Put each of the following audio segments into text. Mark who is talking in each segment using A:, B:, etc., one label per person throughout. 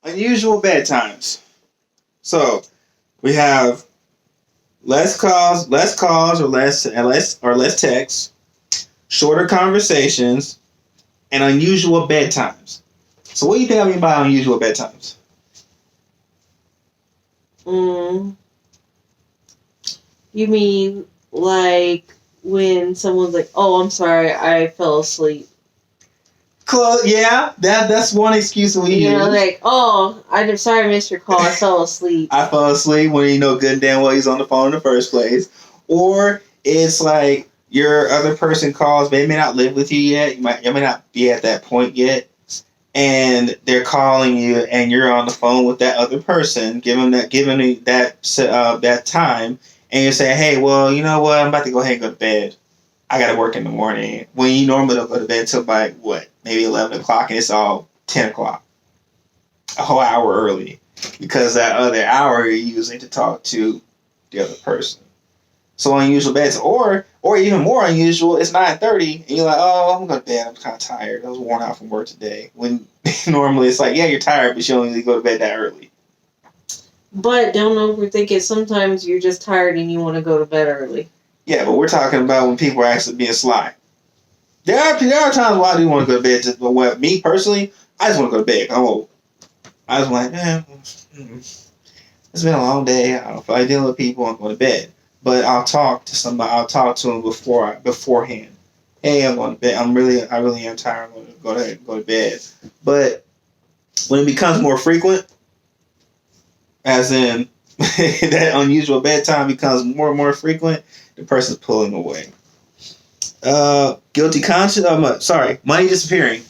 A: unusual bedtimes. So we have less calls or less texts, shorter conversations, and unusual bedtimes. So what do you think I mean by unusual bedtimes?
B: You mean like when someone's like, "Oh, I'm sorry, I fell asleep."
A: Close, yeah, that's one excuse we use.
B: You know, like, "Oh, I'm sorry, I missed your call. I fell asleep."
A: I fell asleep when you know good and damn well he's on the phone in the first place. Or it's like your other person calls, they may not live with you yet. You may not be at that point yet. And they're calling you, and you're on the phone with that other person, giving that time, and you're saying, "Hey, well, you know what? I'm about to go ahead and go to bed. I got to work in the morning." When you normally don't go to bed till by maybe 11 o'clock, and it's all 10 o'clock, a whole hour early, because that other hour you're using to talk to the other person. So unusual beds, or even more unusual, it's 9:30 and you're like, "Oh, I'm going to bed. I'm kind of tired. I was worn out from work today." When normally it's like, yeah, you're tired, but you don't really go to bed that early.
B: But don't overthink it. Sometimes you're just tired and you want to go to bed early.
A: Yeah, but we're talking about when people are actually being sly. There are times where I do want to go to bed. But me personally, I just want to go to bed. I'm old. I just want, it's been a long day. I don't feel like dealing with people. I'm going to bed. But I'll talk to somebody. I'll talk to them beforehand. Hey, I'm going to bed. I really am tired. I'm going to go ahead and go to bed. But when it becomes more frequent, as in that unusual bedtime becomes more and more frequent, the person's pulling away. Guilty conscience. Money disappearing.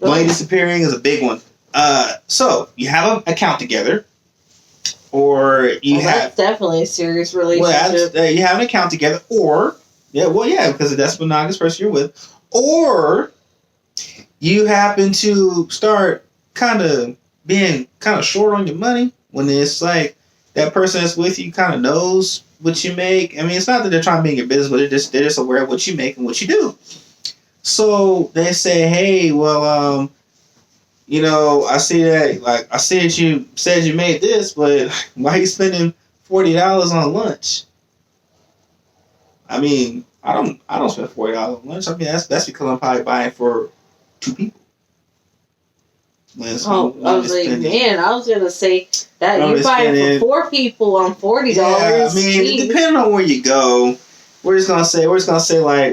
A: Money disappearing is a big one. So you have an account together. Or
B: that's definitely a serious relationship.
A: Well, you have an account together, because that's the monogamous person you're with. Or you happen to start kind of being kind of short on your money when it's like that person that's with you kind of knows what you make. I mean, it's not that they're trying to be in your business, but they're just aware of what you make and what you do. So they say, "Hey, well, I see that you said you made this, but why are you spending $40 on lunch?" I mean, I don't spend $40 on lunch. I mean, that's because I'm probably buying for 2 people.
B: I was gonna say that you're buying for 4 people on $40.
A: Yeah, I mean, depending on where you go, we're just gonna say like.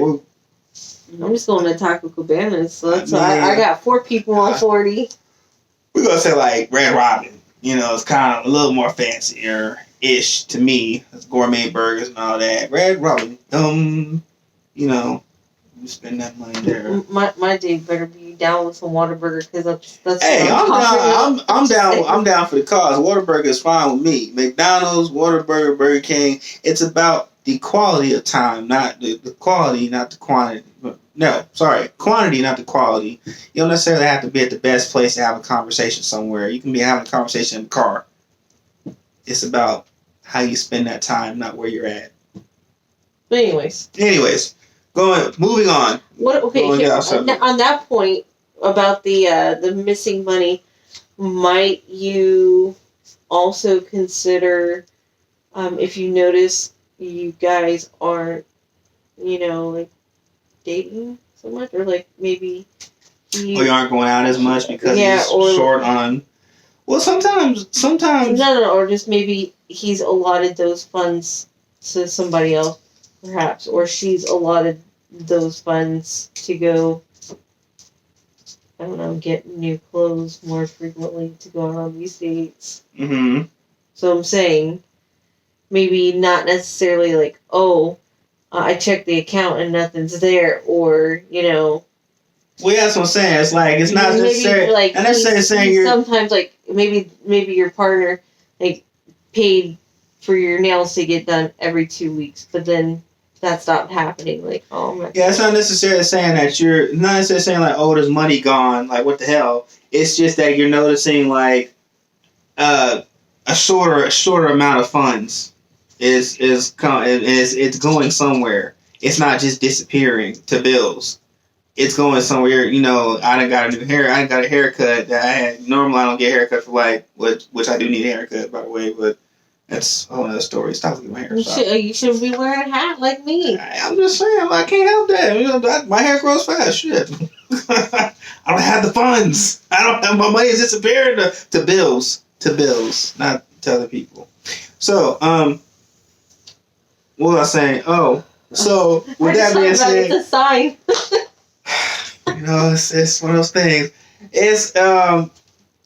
B: I'm just going to Taco Cabana, so I got 4 people on 40.
A: We're going to say like Red Robin. It's kind of a little more fancier-ish to me. It's gourmet burgers and all that. Red Robin. You spend that money there.
B: My dude better be down with some Whataburger, because that's
A: Hey, I'm down for the cause. Whataburger is fine with me. McDonald's, Whataburger, Burger King. It's about the quality of time, not the quality, not the quantity. No, sorry, quantity, not the quality. You don't necessarily have to be at the best place to have a conversation somewhere. You can be having a conversation in the car. It's about how you spend that time, not where you're at.
B: But anyways,
A: moving on.
B: On that point about the missing money, might you also consider, if you notice you guys aren't, like, dating so much, or like maybe
A: you aren't going out as much because he's short on. Well, sometimes.
B: No, or just maybe he's allotted those funds to somebody else, perhaps, or she's allotted those funds to go, I don't know, get new clothes more frequently to go on these dates.
A: Mm-hmm.
B: So I'm saying, maybe not necessarily like, I checked the account and nothing's there, or,
A: Well, yeah, that's what I'm saying. It's like, it's not necessarily,
B: like,
A: not necessarily saying you're...
B: Sometimes, like, maybe your partner, like, paid for your nails to get done every 2 weeks, but then that stopped happening. Like, oh my God.
A: Yeah, it's not necessarily saying that you're... Not necessarily saying, like, there's money gone. Like, what the hell? It's just that you're noticing, like, a shorter amount of funds. It's going somewhere. It's not just disappearing to bills. it's going somewhere. I done got a new hair. I done got a haircut that I had. Normally, I don't get a haircut for which I do need a haircut, by the way, but that's a whole other story. Stop looking at my hair.
B: You should be wearing a hat like me.
A: I'm just saying, I can't help that. My hair grows fast. Shit. I don't have the funds. I don't have my money is disappearing to bills. To bills, not to other people. So, what was I saying? Oh, so with that being said,
B: it's a sign.
A: It's one of those things. It's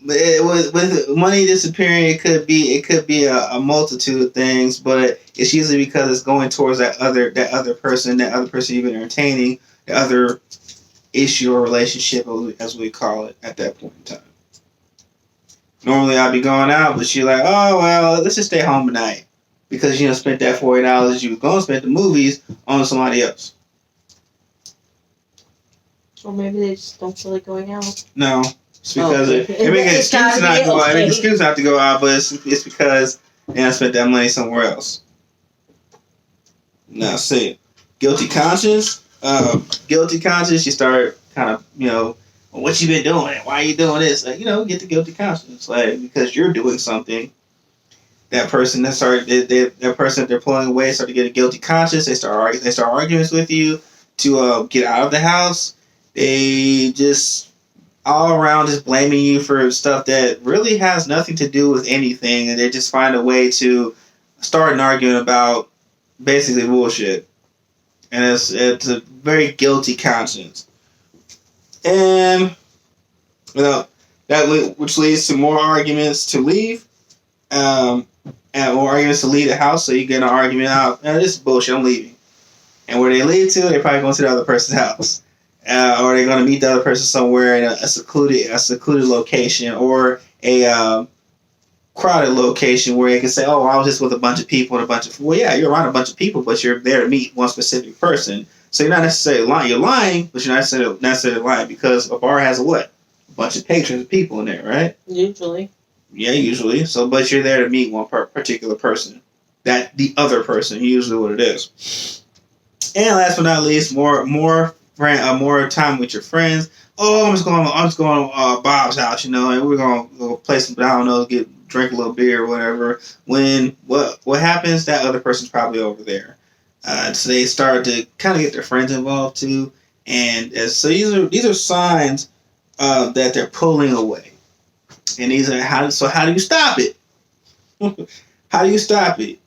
A: with money disappearing, it could be a multitude of things, but it's usually because it's going towards that other person you've been entertaining, the other issue or relationship, as we call it, at that point in time. Normally I'd be going out, but you're like, oh well, let's just stay home tonight because spent that $40 you were going to spend the movies on somebody else.
B: Or maybe they just don't feel like going out.
A: No, it's because it makes an excuse not to go out. An excuse not to go out, but it's because I spent that money somewhere else. Now, see, guilty conscience. You start kind of what you been doing? Why are you doing this? Get the guilty conscience, because you're doing something. That person that they're pulling away start to get a guilty conscience. They start arguments with you to get out of the house. They just all around just blaming you for stuff that really has nothing to do with anything, and they just find a way to start an argument about basically bullshit. And it's a very guilty conscience. And which leads to more arguments to leave, and more arguments to leave the house. So you get an argument out. This is bullshit. I'm leaving. And where they lead to, they're probably going to the other person's house, or they're going to meet the other person somewhere in a secluded location or a crowded location where you can say, "Oh, I was just with a bunch of people and a bunch of." Well, yeah, you're around a bunch of people, but you're there to meet one specific person. So you're not necessarily lying. You're lying, but you're not necessarily lying because a bar has a bunch of patrons of people in there, right?
B: Usually. Yeah,
A: usually. So, but you're there to meet one particular person. That the other person, usually what it is. And last but not least, more time with your friends. Oh, I'm just going to Bob's house, and we're gonna go play some. I don't know, drink a little beer or whatever. When what happens? That other person's probably over there. So they start to kind of get their friends involved too, and so these are signs that they're pulling away, and these are how do you stop it? How do you stop it?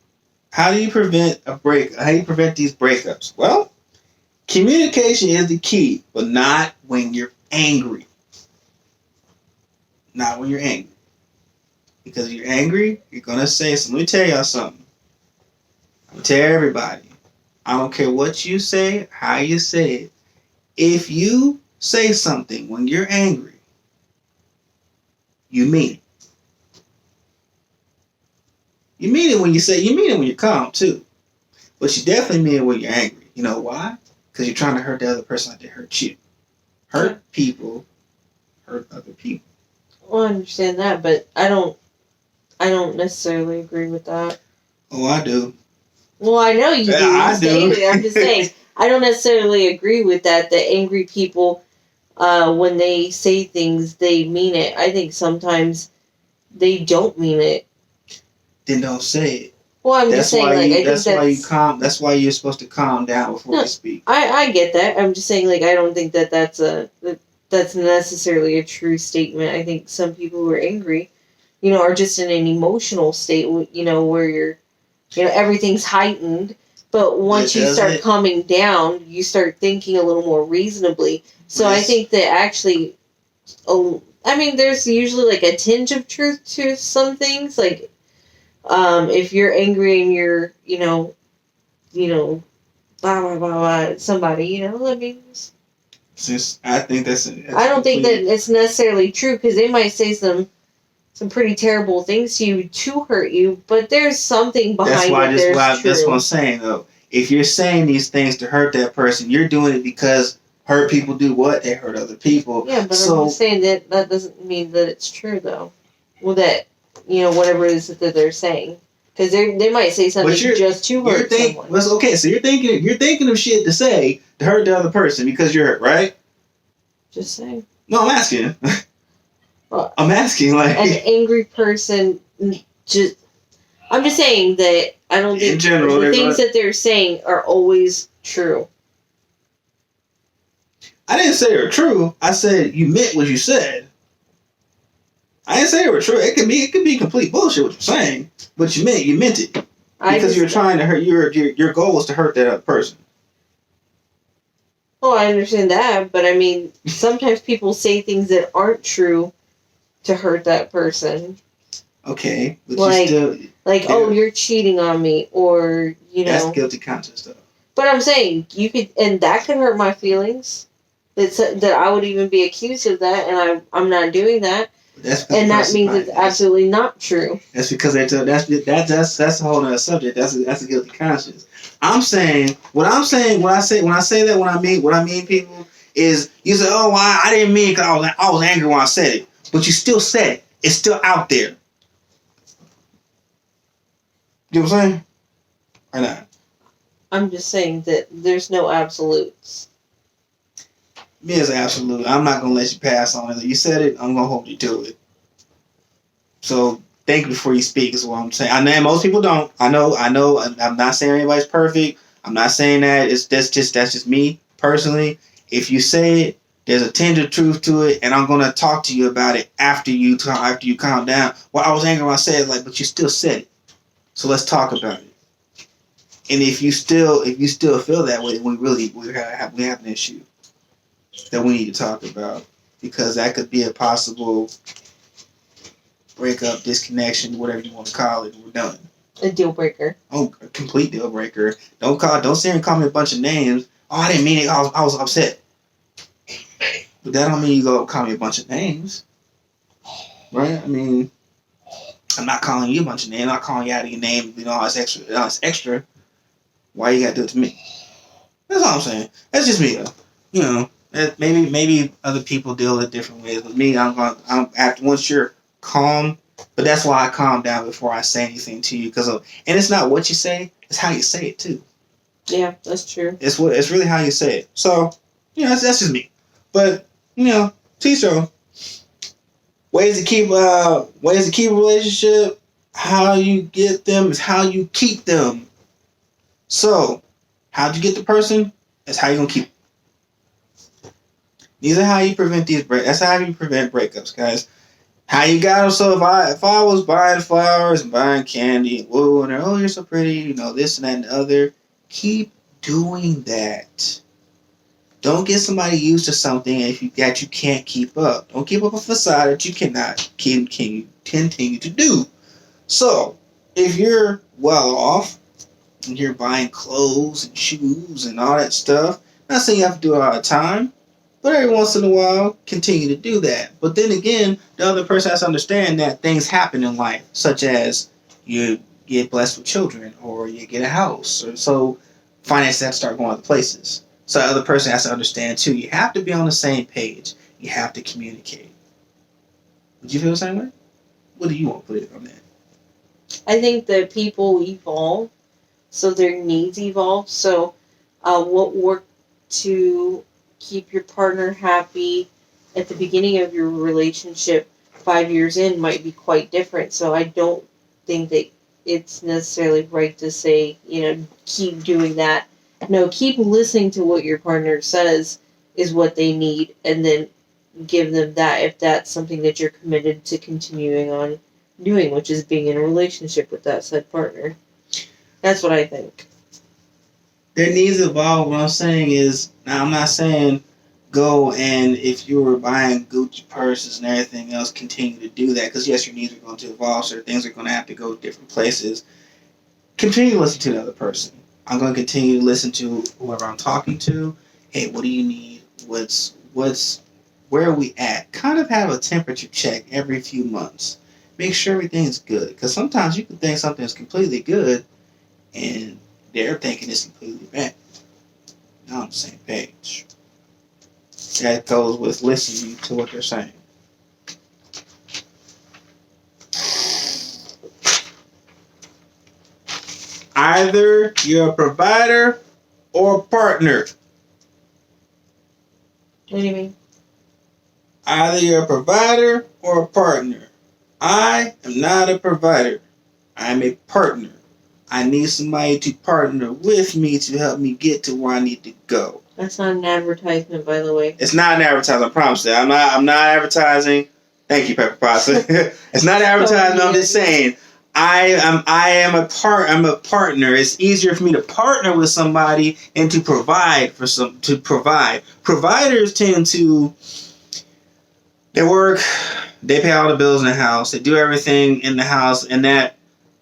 A: How do you prevent a break? How do you prevent these breakups? Well, communication is the key, but not when you're angry. Not when you're angry, because if you're angry, you're gonna say something. Let me tell y'all something. I'm gonna tell everybody. I don't care what you say, how you say it. If you say something when you're angry, you mean it. You mean it when you're calm too. But you definitely mean it when you're angry. You know why? Because you're trying to hurt the other person like they hurt you. Hurt people, hurt other people.
B: Well, I understand that, but I don't necessarily agree with that.
A: Oh, I do.
B: Well, I know you do. I'm just saying, I don't necessarily agree with that. The angry people, when they say things, they mean it. I think sometimes they don't mean it.
A: Then don't say it.
B: Well, I'm just saying,
A: that's why you're supposed to calm down before you speak.
B: I get that. I'm just saying, I don't think that's necessarily a true statement. I think some people who are angry, are just in an emotional state, where you're, everything's heightened. But once you start calming down, you start thinking a little more reasonably. So yes. I think that actually, there's usually a tinge of truth to some things. If you're angry and you're, blah, blah, blah, blah, somebody,
A: I think that's
B: I don't think that it's necessarily true, because they might say some pretty terrible things to you to hurt you, but there's something behind it.
A: That's what I'm saying, though. If you're saying these things to hurt that person, you're doing it because hurt people do what? They hurt other people.
B: Yeah, but I'm just saying that doesn't mean that it's true, though. Well, that, whatever it is that they're saying. Because they might say something just to hurt someone.
A: Okay, so you're thinking of shit to say to hurt the other person because you're hurt, right?
B: Just saying.
A: No, I'm asking.
B: Well,
A: I'm asking, like...
B: An angry person just... I'm just saying that I don't think
A: in general,
B: the things that they're saying are always true.
A: I didn't say they were true. I said you meant what you said. I didn't say they were true. It could be complete bullshit what you're saying, but you meant it because you're trying to hurt. Your goal was to hurt that other person.
B: Oh, I understand that, but I mean, sometimes people say things that aren't true to hurt that person.
A: Okay, but
B: like,
A: you still
B: oh, you're cheating on me, or
A: that's guilty conscience stuff.
B: But I'm saying you could, and that could hurt my feelings. That I would even be accused of that, and I'm not doing that. And that means it's absolutely not true. That's
A: because that's a whole other subject. That's a guilty conscience. I'm saying when I say that what I mean people is you say, oh, I didn't mean it because I was angry when I said it, but you still said it. It's still out there. You know what I'm saying? Or not?
B: I'm just saying that there's no absolutes.
A: Me is absolute. I'm not gonna let you pass on it. You said it. I'm gonna hold you to it. So think before you speak is what I'm saying. I know most people don't. I know. I'm not saying anybody's perfect. I'm not saying that. That's just me personally. If you say it, there's a tinge of truth to it, and I'm gonna talk to you about it after you calm down. Well, I was angry when I said it, but you still said it. So let's talk about it. And if you still feel that way, we have an issue that we need to talk about, because that could be a possible breakup, disconnection, whatever you want to call it. We're done.
B: A deal breaker.
A: Oh, a complete deal breaker. Don't sit here and call me a bunch of names. Oh, I didn't mean it. I was upset. But that don't mean you go call me a bunch of names, right? I mean, I'm not calling you a bunch of names. I'm not calling you out of your name. It's extra. Why you gotta do it to me? That's all I'm saying. That's just me, though. Maybe other people deal with it different ways. But me, I'm after once you're calm. But that's why I calm down before I say anything to you, and it's not what you say; it's how you say it too.
B: Yeah, that's true.
A: It's really how you say it. So, that's just me. But teach your ways to keep a relationship. How you get them is how you keep them. So, how'd you get the person? That's how you gonna keep them. These are how you prevent that's how you prevent breakups, guys. How you got them? So if I was buying flowers and buying candy, and oh, you're so pretty, this and that and the other, keep doing that. Don't get somebody used to something that you can't keep up. Don't keep up a facade that you cannot continue to do. So, if you're well off and you're buying clothes and shoes and all that stuff, I'm not saying you have to do it all the time, but every once in a while, continue to do that. But then again, the other person has to understand that things happen in life, such as you get blessed with children, or you get a house, or so finances have to start going other places. So the other person has to understand too. You have to be on the same page. You have to communicate. Would you feel the same way? What do you want to put it on that?
B: I think that people evolve, so their needs evolve. So what worked to keep your partner happy at the beginning of your relationship 5 years in might be quite different. So I don't think that it's necessarily right to say, keep doing that. No, keep listening to what your partner says is what they need, and then give them that if that's something that you're committed to continuing on doing, which is being in a relationship with that said partner. That's what I think.
A: Their needs evolve. What I'm saying is, now I'm not saying go and if you were buying Gucci purses and everything else, continue to do that, because yes, your needs are going to evolve, so things are going to have to go different places. Continue to listen to the other person. I'm going to continue to listen to whoever I'm talking to. Hey, what do you need? Where are we at? Kind of have a temperature check every few months. Make sure everything's good, because sometimes you can think something is completely good and they're thinking it's completely bad. Not on the same page. That goes with listening to what they're saying. Either you're a provider or a partner.
B: What do you mean?
A: Either you're a provider or a partner. I am not a provider. I am a partner. I need somebody to partner with me to help me get to where I need to go.
B: That's not an advertisement, by the way.
A: It's not an advertisement, I promise that. I'm not advertising. Thank you, Pepper Pasta. It's not advertising, I'm just saying. I'm a partner. It's easier for me to partner with somebody and to provide. Providers tend to, they work, they pay all the bills in the house, they do everything in the house, and that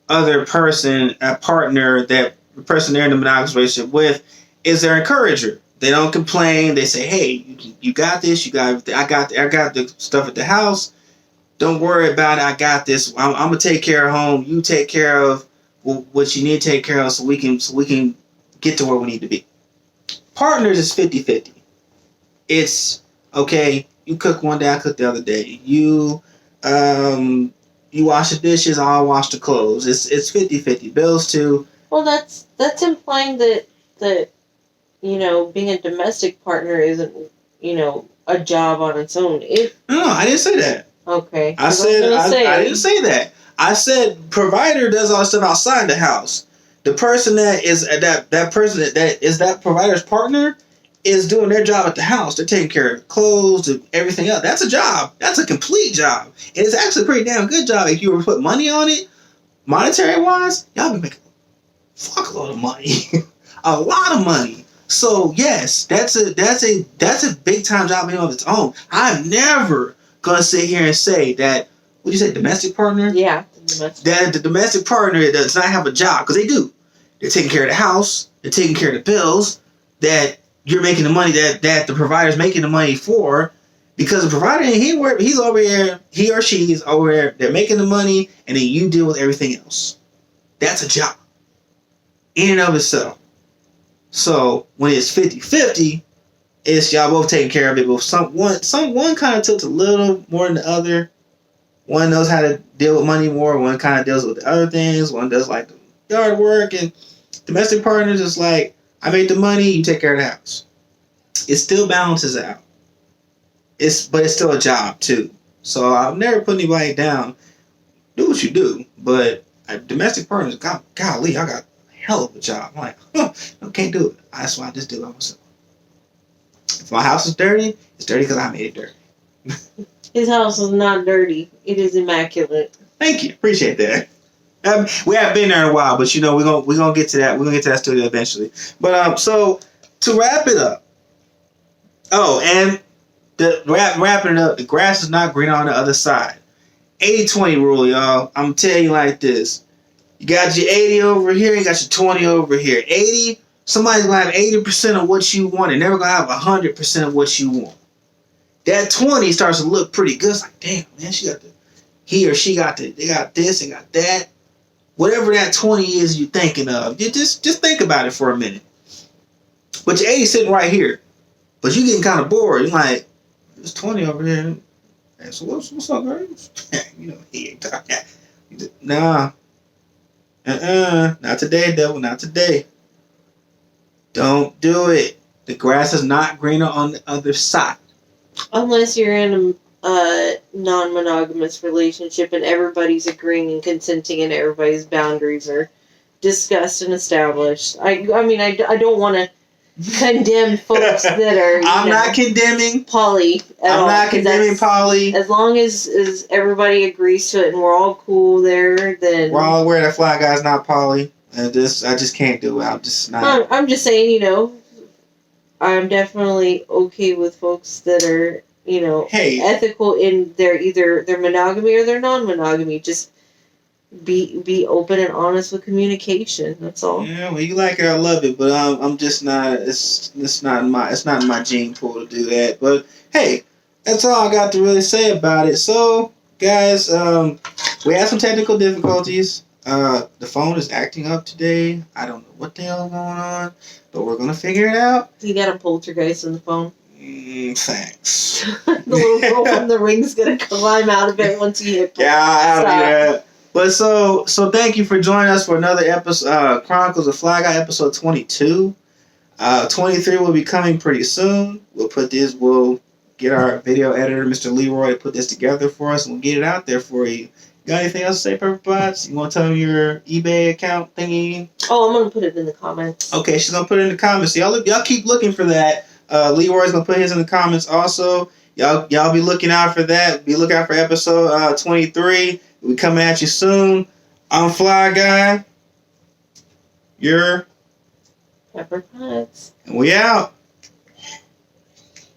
A: other person, a partner, that the person they're in a monogamous relationship with, is their encourager. They don't complain. They say, "Hey, you got this. I got the stuff at the house. Don't worry about it. I got this. I'm gonna take care of home. You take care of what you need to take care of, so we can get to where we need to be." Partners is 50-50. It's okay. You cook one day, I cook the other day. You wash the dishes, I'll wash the clothes. It's 50-50. Bills too.
B: Well, that's implying that being a domestic partner isn't a job on its own.
A: No, I didn't say that.
B: Okay.
A: I didn't say that. I said provider does all the stuff outside the house. The person that is that provider's partner is doing their job at the house. They're taking care of clothes and everything else. That's a job. That's a complete job. And it's actually a pretty damn good job if you were to put money on it, monetary wise. Y'all be making a fuckload of money, a lot of money. So yes, that's a big time job in of its own. I'm never gonna sit here and say that. What do you say, domestic partner?
B: Yeah,
A: that the domestic partner does not have a job, because they do. They're taking care of the house. They're taking care of the bills. That you're making the money that the provider's making the money for, because the provider he's over here, he or she is over there. They're making the money, and then you deal with everything else. That's a job in and of itself. So when it's 50-50, it's y'all both taking care of it, but one kind of tilts a little more than the other. One knows how to deal with money more. One kind of deals with the other things. One does like the yard work, and domestic partners is like, I make the money, you take care of the house. It still balances out. But it's still a job too. So I'll never put anybody down. Do what you do, but domestic partners, golly, I got a hell of a job. I'm like, I can't do it. That's why I just do it myself. If my house is dirty, it's dirty because I made it dirty.
B: His house is not dirty. It is immaculate.
A: Thank you. Appreciate that. We haven't been there in a while, but we're gonna get to that. We're gonna get to that studio eventually. But so to wrap it up. Oh, and wrapping it up, the grass is not greener on the other side. 80-20 rule, y'all. I'm telling you like this. You got your 80 over here, you got your 20 over here. 80, somebody's gonna have 80% of what you want, and never gonna have 100% of what you want. That 20 starts to look pretty good. It's like, damn, man, he or she got they got this and got that. Whatever that 20 is you're thinking of, you just think about it for a minute. But your 80 sitting right here. But you getting kind of bored. You're like, there's 20 over here. Hey, so what's up, guys? He ain't talking. Nah. Not today, devil. Not today. Don't do it. The grass is not greener on the other side.
B: Unless you're in a non-monogamous relationship and everybody's agreeing and consenting and everybody's boundaries are discussed and established. I don't want to condemn folks that are.
A: I'm not condemning
B: poly.
A: I'm not condemning poly.
B: As long as everybody agrees to it and we're all cool there, then
A: we're all aware that FlyGuy's not poly. I just can't do it. I'm just not.
B: I'm just saying, I'm definitely okay with folks that are, ethical in their monogamy or their non-monogamy. Just be open and honest with communication. That's all.
A: Yeah, well, you like it, I love it, but I'm just not. It's not in my gene pool to do that. But hey, that's all I got to really say about it. So, guys, we had some technical difficulties. The phone is acting up today. I don't know what the hell is going on, but we're gonna figure it out.
B: You got a poltergeist in the phone.
A: Thanks.
B: The little girl from the ring's gonna climb out of it once you hit.
A: Yeah, I'll do that. But so thank you for joining us for another episode, Chronicles of FlyGuy, episode 22. 23 will be coming pretty soon. We'll get our video editor, Mr. Leroy, to put this together for us, and we'll get it out there for you. Got anything else to say, Pepper Potts? You want to tell them your eBay account thingy?
B: Oh, I'm gonna put it in the comments.
A: Okay, she's gonna put it in the comments. Y'all keep looking for that. Leroy's gonna put his in the comments also. Y'all be looking out for that. Be looking out for episode 23. We coming at you soon. I'm FlyGuy. You're
B: Pepper Potts.
A: And we out.